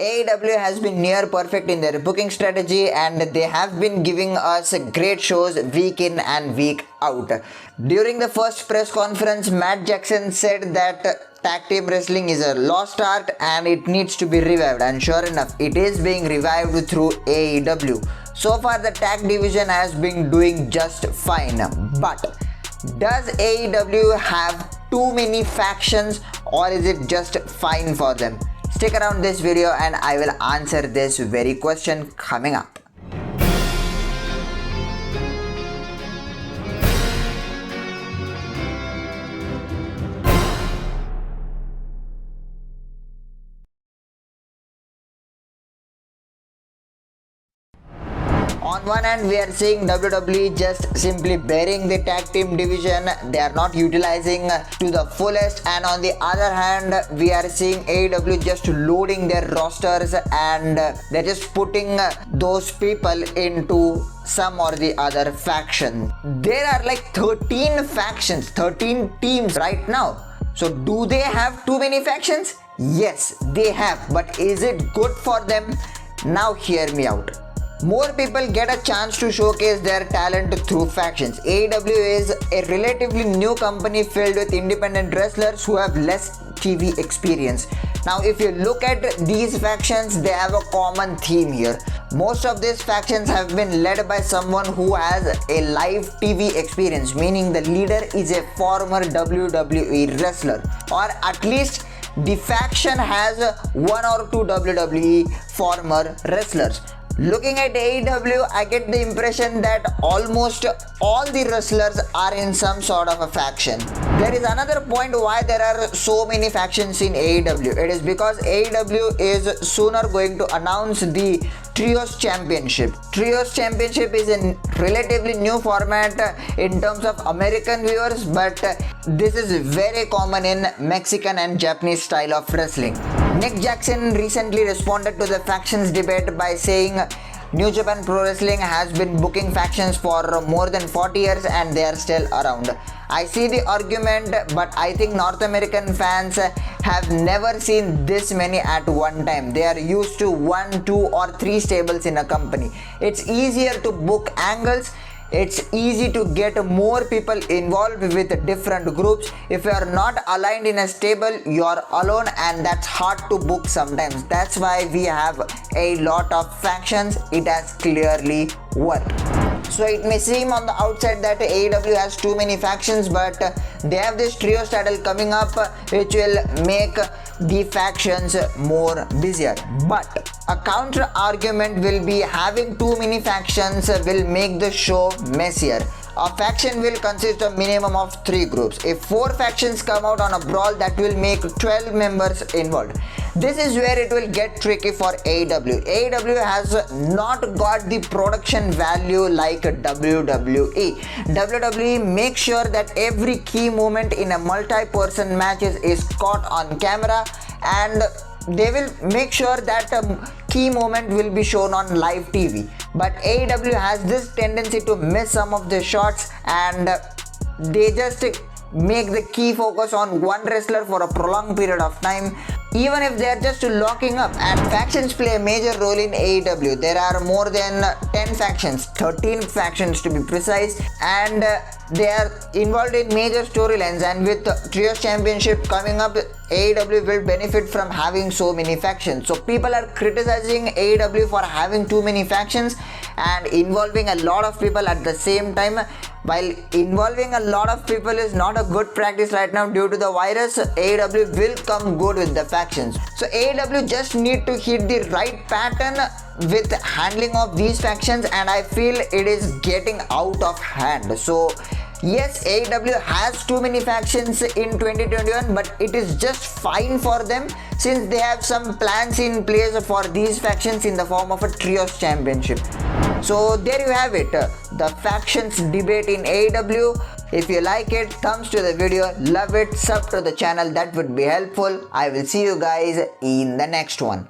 AEW has been near perfect in their booking strategy and they have been giving us great shows week in and week out. During the first press conference, Matt Jackson said that tag team wrestling is a lost art and it needs to be revived, and sure enough, it is being revived through AEW. So far, the tag division has been doing just fine, but does AEW have too many factions or is it just fine for them? Stick around this video and I will answer this very question coming up. On one hand, we are seeing WWE just simply burying the tag team division. They are not utilizing to the fullest, and on the other hand, we are seeing AEW just loading their rosters and they're just putting those people into some or the other faction. There are like 13 factions, 13 teams right now. So do they have too many factions? Yes, they have, but is it good for them? Now hear me out. More people get a chance to showcase their talent through factions. AEW is a relatively new company filled with independent wrestlers who have less TV experience. Now, if you look at these factions, they have a common theme here. Most of these factions have been led by someone who has a live TV experience, meaning the leader is a former WWE wrestler, or at least the faction has one or two WWE former wrestlers. Looking at AEW, I get the impression that almost all the wrestlers are in some sort of a faction. There is another point why there are so many factions in AEW. It is because AEW is sooner going to announce the Trios Championship. Trios Championship is a relatively new format in terms of American viewers, but this is very common in Mexican and Japanese style of wrestling. Nick Jackson recently responded to the factions debate by saying New Japan Pro Wrestling has been booking factions for more than 40 years and they are still around. I see the argument, but I think North American fans have never seen this many at one time. They are used to 1, 2 or 3 stables in a company. It's easier to book angles. It's easy to get more people involved with different groups. If you are not aligned in a stable, you are alone and that's hard to book sometimes. That's why we have a lot of factions. It has clearly worked. So it may seem on the outside that AEW has too many factions, but they have this trios title coming up which will make the factions more busier. But a counter argument will be having too many factions will make the show messier. A faction will consist of minimum of 3 groups. If 4 factions come out on a brawl, that will make 12 members involved. This is where it will get tricky for AEW. AEW has not got the production value like WWE. WWE makes sure that every key moment in a multi-person matches is caught on camera, and they will make sure that a key moment will be shown on live TV. But AEW has this tendency to miss some of the shots and they just make the key focus on one wrestler for a prolonged period of time, even if they are just locking up. And factions play a major role in AEW. There are more than 10 factions, 13 factions to be precise, and they are involved in major storylines. And with Trios Championship coming up, AEW will benefit from having so many factions. So people are criticizing AEW for having too many factions and involving a lot of people at the same time. While involving a lot of people is not a good practice right now due to the virus, AEW will come good with the factions. So AEW just need to hit the right pattern with handling of these factions, and I feel it is getting out of hand. So yes, AEW has too many factions in 2021, but it is just fine for them since they have some plans in place for these factions in the form of a Trios Championship. So there you have it, the factions debate in AEW. If you like it, thumbs to the video, love it, sub to the channel, that would be helpful. I will see you guys in the next one.